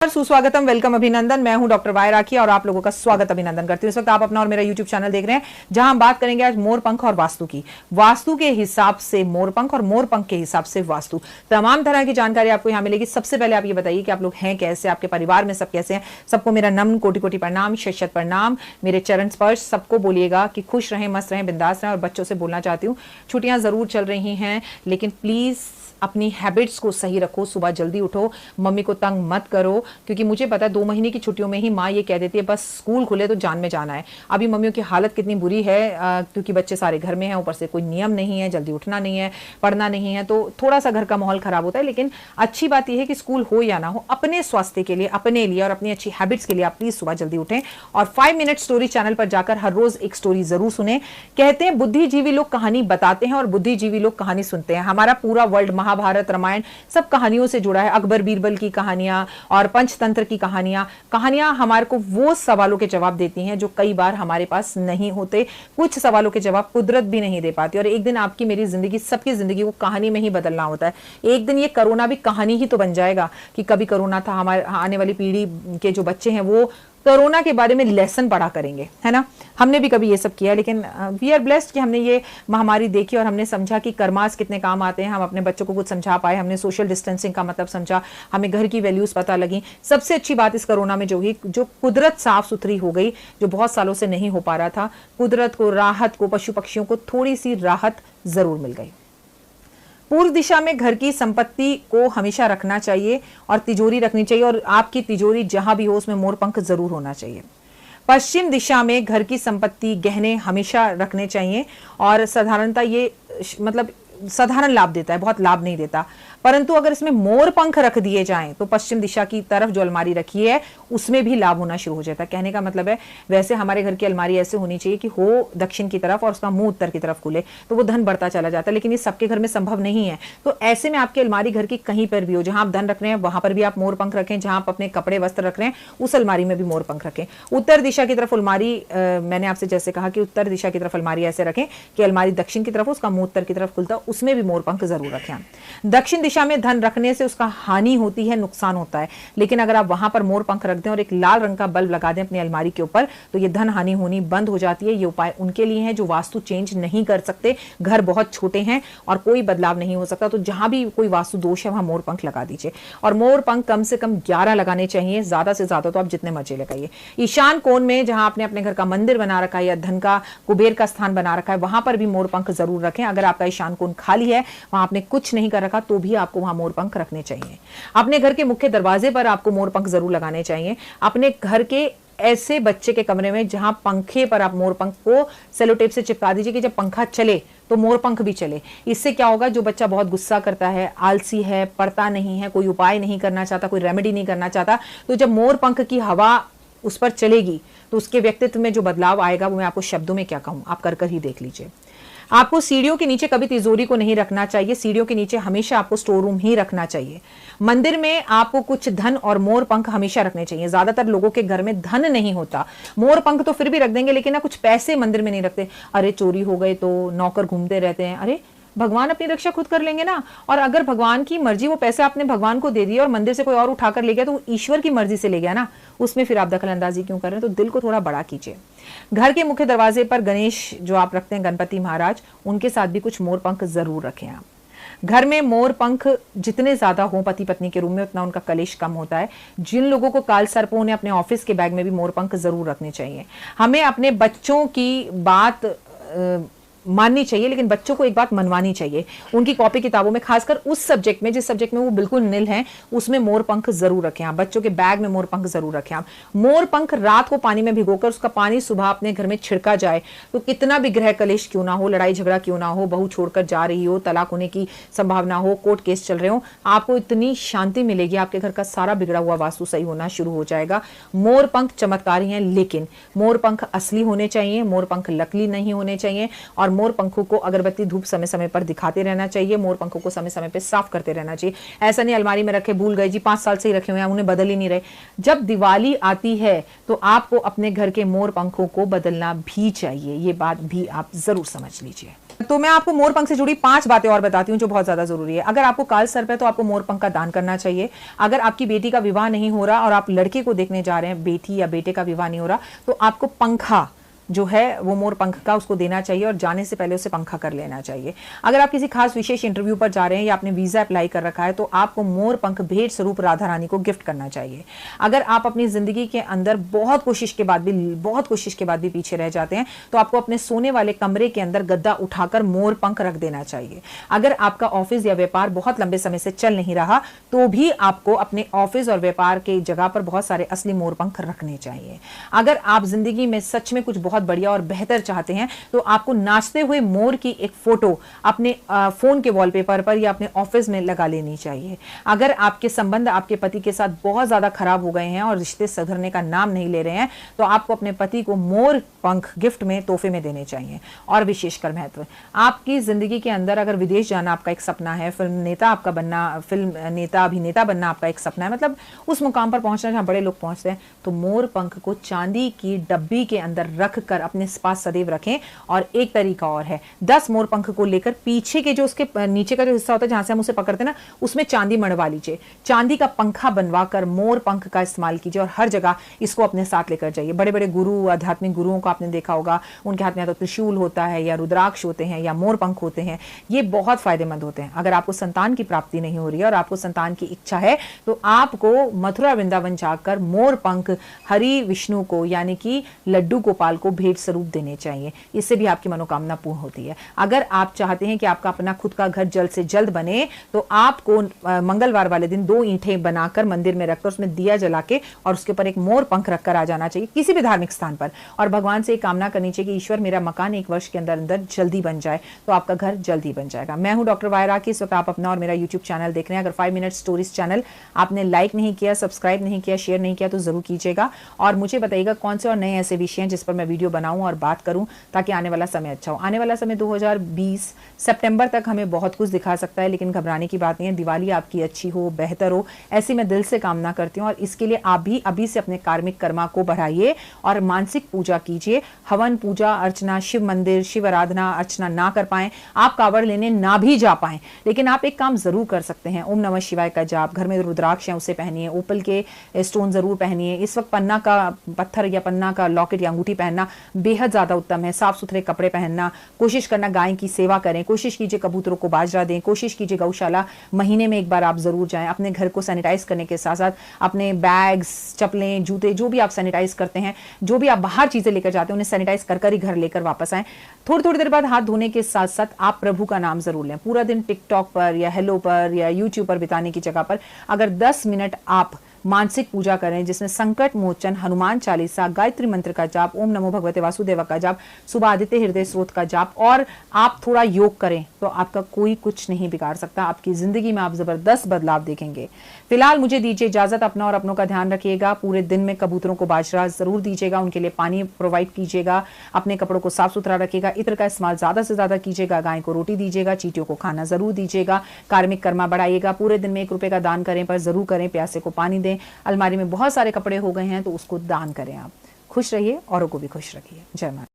सुस्वागतम, वेलकम, अभिनंदन। मैं हूं डॉक्टर वाई राखी और आप लोगों का स्वागत अभिनंदन करती हूं। इस वक्त आप अपना और मेरा यूट्यूब चैनल देख रहे हैं, जहां हम बात करेंगे आज मोरपंख और वास्तु की। वास्तु के हिसाब से मोरपंख और मोरपंख के हिसाब से वास्तु, तमाम तरह की जानकारी आपको यहां मिलेगी। सबसे पहले आप ये बताइए कि आप लोग हैं कैसे, आपके परिवार में सब कैसे हैं। सबको मेरा नम्र कोटि कोटि प्रणाम, शत प्रणाम, मेरे चरण स्पर्श। सबको बोलिएगा कि खुश रहें, मस्त रहें, बिंदास रहें। और बच्चों से बोलना चाहती हूँ, छुट्टियां जरूर चल रही हैं, लेकिन प्लीज अपनी हैबिट्स को सही रखो। सुबह जल्दी उठो, मम्मी को तंग मत करो, क्योंकि मुझे पता है 2 महीने की छुट्टियों में ही माँ ये कह देती है बस स्कूल खुले तो जान में जाना है। अभी मम्मियों की हालत कितनी बुरी है, क्योंकि बच्चे सारे घर में हैं, ऊपर से कोई नियम नहीं है, जल्दी उठना नहीं है, पढ़ना नहीं है, तो थोड़ा सा घर का माहौल खराब होता है। लेकिन अच्छी बात यह है कि स्कूल हो या ना हो, अपने स्वास्थ्य के लिए, अपने लिए और अपनी अच्छी हैबिट्स के लिए आप प्लीज सुबह जल्दी उठें। और 5 मिनट स्टोरी चैनल पर जाकर हर रोज एक स्टोरी जरूर सुने। कहते हैं बुद्धिजीवी लोग कहानी बताते हैं और बुद्धिजीवी लोग कहानी सुनते हैं। हमारा पूरा वर्ल्ड महाभारत, रामायण सब कहानियों से जुड़ा है। अकबर बीरबल की कहानियां और पंचतंत्र की कहानियां हमारे को वो सवालों के जवाब देती हैं जो कई बार हमारे पास नहीं होते। कुछ सवालों के जवाब कुदरत भी नहीं दे पाती। और एक दिन आपकी मेरी जिंदगी, सबकी जिंदगी को कहानी में ही बदलना होता है। एक दिन ये कोरोना भी कहानी ही तो बन जाएगा कि कभी कोरोना था। हमारे आने वाली पीढ़ी के जो बच्चे हैं वो कोरोना के बारे में लेसन पढ़ा करेंगे, है ना। हमने भी कभी ये सब किया, लेकिन वी आर ब्लेस्ड कि हमने ये महामारी देखी और हमने समझा कि कर्मास कितने काम आते हैं। हम अपने बच्चों को कुछ समझा पाए, हमने सोशल डिस्टेंसिंग का मतलब समझा, हमें घर की वैल्यूज पता लगी। सबसे अच्छी बात इस कोरोना में जो हुई, जो कुदरत साफ सुथरी हो गई, जो बहुत सालों से नहीं हो पा रहा था। कुदरत को, राहत को, पशु पक्षियों को थोड़ी सी राहत जरूर मिल गई। पूर्व दिशा में घर की संपत्ति को हमेशा रखना चाहिए और तिजोरी रखनी चाहिए, और आपकी तिजोरी जहां भी हो उसमें मोरपंख जरूर होना चाहिए। पश्चिम दिशा में घर की संपत्ति, गहने हमेशा रखने चाहिए, और साधारणतः ये मतलब साधारण लाभ देता है, बहुत लाभ नहीं देता। परंतु अगर इसमें मोर पंख रख दिए जाएं तो पश्चिम दिशा की तरफ जो अलमारी रखी है उसमें भी लाभ होना शुरू हो जाता है। कहने का मतलब है, वैसे हमारे घर की अलमारी ऐसे होनी चाहिए कि हो दक्षिण की तरफ और उसका मुंह उत्तर की तरफ खुले, तो वो धन बढ़ता चला जाता है। लेकिन ये सबके घर में संभव नहीं है। तो ऐसे में आपकी अलमारी घर की कहीं पर भी हो, जहां आप धन रख रहे हैं वहां पर भी आप मोर पंख रखें, जहां आप अपने कपड़े वस्त्र रख रहे हैं उस अलमारी में भी मोर पंख रखें। उत्तर दिशा की तरफ अलमारी, मैंने आपसे जैसे कहा कि उत्तर दिशा की तरफ अलमारी ऐसे रखें कि अलमारी दक्षिण की तरफ हो, उसका मुंह उत्तर की तरफ खुलता, उसमें भी मोर पंख जरूर रखें। दक्षिण दिशा में धन रखने से उसका हानि होती है, नुकसान होता है। लेकिन अगर आप वहां पर मोर पंख रख दें और एक लाल रंग का बल्ब लगा दें अपनी अलमारी के ऊपर, तो ये धन हानि होनी बंद हो जाती है। ये उपाय उनके लिए है जो वास्तु चेंज नहीं कर सकते, घर बहुत छोटे हैं और कोई बदलाव नहीं हो सकता। तो जहां भी कोई वास्तु दोष है वहां मोर पंख लगा दीजिए। और मोर पंख कम से कम 11 लगाने चाहिए, ज्यादा से ज्यादा तो आप जितने मर्जी लगाइए। ईशान कोण में जहां आपने अपने घर का मंदिर बना रखा है या धन का, कुबेर का स्थान बना रखा है, वहां पर भी मोर पंख जरूर रखें। अगर आपका ईशान कोण खाली है, वहां आपने कुछ नहीं कर रखा, तो भी आपको वहां मोर पंख रखने चाहिए। अपने घर के मुख्य दरवाजे पर आपको मोर पंख जरूर लगाने चाहिए। अपने घर के ऐसे बच्चे के कमरे में जहां पंखे पर आप मोर पंख को सेलो टेप से चिपका दीजिए कि जब पंखा चले तो मोर पंख भी चले। इससे क्या होगा, जो बच्चा बहुत गुस्सा करता है, आलसी है, पढ़ता नहीं है, कोई उपाय नहीं करना चाहता, कोई रेमेडी नहीं करना चाहता, तो जब मोर पंख की हवा उस पर चलेगी तो उसके व्यक्तित्व में जो बदलाव आएगा वो मैं आपको शब्दों में क्या कहूं, आप कर ही देख लीजिए। आपको सीढ़ियों के नीचे कभी तिजोरी को नहीं रखना चाहिए। सीढ़ियों के नीचे हमेशा आपको स्टोर रूम ही रखना चाहिए। मंदिर में आपको कुछ धन और मोर पंख हमेशा रखने चाहिए। ज्यादातर लोगों के घर में धन नहीं होता, मोर पंख तो फिर भी रख देंगे, लेकिन ना कुछ पैसे मंदिर में नहीं रखते। अरे चोरी हो गए तो नौकर घूमते रहते हैं। अरे भगवान अपनी रक्षा खुद कर लेंगे ना। और अगर भगवान की मर्जी, वो पैसे आपने भगवान को दे दिए और मंदिर से कोई और उठाकर ले गया, तो ईश्वर की मर्जी से ले गया ना, उसमें फिर आप दखल अंदाजी क्यों कर रहे हैं। तो दिल को थोड़ा बड़ा कीजिए। घर के मुख्य दरवाजे पर गणेश जो आप रखते हैं, गणपति महाराज, उनके साथ भी कुछ मोर पंख जरूर रखें आप। घर में मोर पंख जितने ज्यादा हो पति पत्नी के रूम में, उतना उनका कलेश कम होता है। जिन लोगों को काल सर्प हो, उन्हें अपने ऑफिस के बैग में भी मोर पंख जरूर रखने चाहिए। हमें अपने बच्चों की बात माननी चाहिए, लेकिन बच्चों को एक बात मनवानी चाहिए। उनकी कॉपी किताबों में, खासकर उस सब्जेक्ट में जिस सब्जेक्ट में वो बिल्कुल निल हैं, उसमें मोर पंख जरूर रखें आप। बच्चों के बैग में मोर पंख जरूर रखें आप। मोर पंख रात को पानी में भिगोकर उसका पानी सुबह अपने घर में छिड़का जाए, तो कितना भी गृह कलेश क्यों ना हो, लड़ाई झगड़ा क्यों ना हो, बहू छोड़कर जा रही हो, तलाक होने की संभावना हो, कोर्ट केस चल रहे हो, आपको इतनी शांति मिलेगी, आपके घर का सारा बिगड़ा हुआ वास्तु सही होना शुरू हो जाएगा। मोर पंख चमत्कारी हैं, लेकिन मोर पंख असली होने चाहिए, मोर पंख नकली नहीं होने चाहिए। और मोर पंखों को अगरबत्ती धूप समय समय पर दिखाते रहना चाहिए। मोर पंखों को समय समय पर साफ करते रहना चाहिए। ऐसा नहीं अलमारी में रखे, भूल गए जी, 5 साल से ही रखे हुए हैं, उन्हें बदल ही नहीं रहे। जब दिवाली आती है तो आपको अपने घर के मोर पंखों को बदलना भी चाहिए। ये बात भी आप जरूर समझ लीजिए। तो मैं आपको मोर पंख से जुड़ी 5 बातें और बताती हूँ जो बहुत ज्यादा जरूरी है। अगर आपको काल सर्प है तो आपको मोर पंख का दान करना चाहिए। अगर आपकी बेटी का विवाह नहीं हो रहा और आप लड़के को देखने जा रहे हैं, बेटी या बेटे का विवाह नहीं हो रहा, तो आपको पंखा जो है वो मोर पंख का उसको देना चाहिए और जाने से पहले उसे पंखा कर लेना चाहिए। अगर आप किसी खास विशेष इंटरव्यू पर जा रहे हैं या आपने वीजा अप्लाई कर रखा है तो आपको मोर पंख भेंट स्वरूप राधा रानी को गिफ्ट करना चाहिए। अगर आप अपनी जिंदगी के अंदर बहुत कोशिश के बाद भी पीछे रह जाते हैं तो आपको अपने सोने वाले कमरे के अंदर गद्दा उठाकर मोर पंख रख देना चाहिए। अगर आपका ऑफिस या व्यापार बहुत लंबे समय से चल नहीं रहा तो भी आपको अपने ऑफिस और व्यापार के जगह पर बहुत सारे असली मोर पंख रखने चाहिए। अगर आप जिंदगी में सच में कुछ बहुत बढ़िया और बेहतर चाहते हैं तो आपको नाचते हुए मोर की एक फोटो अपने फोन के वॉलपेपर पर या अपने ऑफिस में लगा लेनी चाहिए। अगर आपके संबंध आपके पति के साथ बहुत ज्यादा खराब हो गए हैं और रिश्ते सुधरने का नाम नहीं ले रहे हैं तो आपको अपने पति को मोर पंख गिफ्ट में तोहफे में देने चाहिए। और विशेषकर महत्व, आपकी जिंदगी के अंदर अगर विदेश जाना आपका एक सपना है, फिल्म नेता आपका बनना, फिल्म नेता अभिनेता बनना आपका एक सपना है, मतलब उस मुकाम पर पहुंचना जहां बड़े लोग पहुंचते हैं, तो मोर पंख को चांदी की डब्बी के अंदर रख कर अपने पास सदैव रखें। और एक तरीका और है, 10 मोर पंख को लेकर पीछे के जो उसके नीचे का जो हिस्सा होता है जहां से हम उसे पकड़ते हैं ना, उसमें चांदी मढ़वा लीजिए, चांदी का पंखा बनवाकर मोर पंख का इस्तेमाल कीजिए और हर जगह इसको अपने साथ लेकर जाइए। बड़े बड़े गुरु, आध्यात्मिक गुरुओं को आपने देखा होगा, उनके हाथ में या तो त्रिशूल होता है या रुद्राक्ष होते हैं या मोर पंख होते हैं। ये बहुत फायदेमंद होते हैं। अगर आपको संतान की प्राप्ति नहीं हो रही है और आपको संतान की इच्छा है तो आपको मथुरा वृंदावन जाकर मोर पंख हरि विष्णु को यानी कि लड्डू गोपाल को भेंट स्वरूप देने चाहिए। इससे भी आपकी मनोकामना पूर्ण होती है। अगर आप चाहते हैं कि आपका अपना खुद का घर जल्द से जल्द बने तो आपको मंगलवार वाले दिन 2 ईंटें बनाकर मंदिर में रखकर उसमें दिया जला के और उसके ऊपर एक मोर पंख रखकर आ जाना चाहिए किसी भी धार्मिक स्थान पर, और भगवान से एक कामना करनी चाहिए कि ईश्वर मेरा मकान 1 वर्ष के अंदर अंदर जल्दी बन जाए, तो आपका घर जल्दी बन जाएगा। मैं हूं डॉक्टर वायरा की। इस वक्त आप अपना और मेरा यूट्यूब चैनल देख रहे हैं। अगर 5 मिनट स्टोरीज चैनल आपने लाइक नहीं किया, सब्सक्राइब नहीं किया, शेयर नहीं किया तो जरूर कीजिएगा और मुझे बताइएगा कौन से और नए ऐसे विषय हैं जिस पर मैं वीडियो बनाऊं और बात करूं ताकि आने वाला समय अच्छा हो। आने वाला समय 2020 सितंबर तक हमें बहुत कुछ दिखा सकता है, लेकिन घबराने की बात नहीं है। दिवाली आपकी अच्छी हो, बेहतर हो, ऐसी मैं दिल से कामना करती हूँ और इसके लिए आप भी अभी से अपने कार्मिक कर्मा को बढ़ाइए और मानसिक पूजा कीजिए। हवन, पूजा अर्चना, शिव मंदिर, शिव आराधना अर्चना ना कर पाए, आप कावड़ लेने ना भी जा पाए, लेकिन आप एक काम जरूर कर सकते हैं। ओम नमः शिवाय का जाप, घर में रुद्राक्ष है उसे पहनिए, ओपल के स्टोन जरूर पहनिए। इस वक्त पन्ना का पत्थर या पन्ना का लॉकेट या अंगूठी पहनना बेहद ज्यादा उत्तम है। साफ सुथरे कपड़े पहनना, कोशिश करना गाय की सेवा करें, कोशिश कीजिए कबूतरों को बाजरा दें, कोशिश कीजिए गौशाला महीने में 1 बार आप जरूर जाएं। अपने घर को सैनिटाइज करने के साथ साथ अपने बैग्स, चप्पलें, जूते जो भी आप सैनिटाइज करते हैं, जो भी आप बाहर चीजें लेकर जाते हैं उन्हें सैनिटाइज कर ही घर लेकर वापस आएं। थोड़ी देर बाद हाथ धोने के साथ साथ आप प्रभु का नाम जरूर लें। पूरा दिन टिकटॉक पर या हेलो पर या यूट्यूब पर बिताने की जगह पर अगर 10 मिनट आप मानसिक पूजा करें जिसमें संकट मोचन, हनुमान चालीसा, गायत्री मंत्र का जाप, ओम नमो भगवते वासुदेव का जाप, सुबह आदित्य हृदय स्रोत का जाप और आप थोड़ा योग करें तो आपका कोई कुछ नहीं बिगाड़ सकता। आपकी जिंदगी में आप जबरदस्त बदलाव देखेंगे। फिलहाल मुझे दीजिए इजाजत। अपना और अपनों का ध्यान रखिएगा। पूरे दिन में कबूतरों को बाजरा जरूर दीजिएगा, उनके लिए पानी प्रोवाइड कीजिएगा, अपने कपड़ों को साफ सुथरा रखिएगा, इत्र का इस्तेमाल ज्यादा से ज्यादा कीजिएगा, गाय को रोटी दीजिएगा, चींटियों को खाना जरूर दीजिएगा, कार्मिक कर्मा बढ़ाइएगा। पूरे दिन में 1 रुपए का दान करें पर जरूर करें, प्यासे को पानी दें। अलमारी में बहुत सारे कपड़े हो गए हैं तो उसको दान करें। आप खुश रहिए, औरों को भी खुश रखिए। जय माता।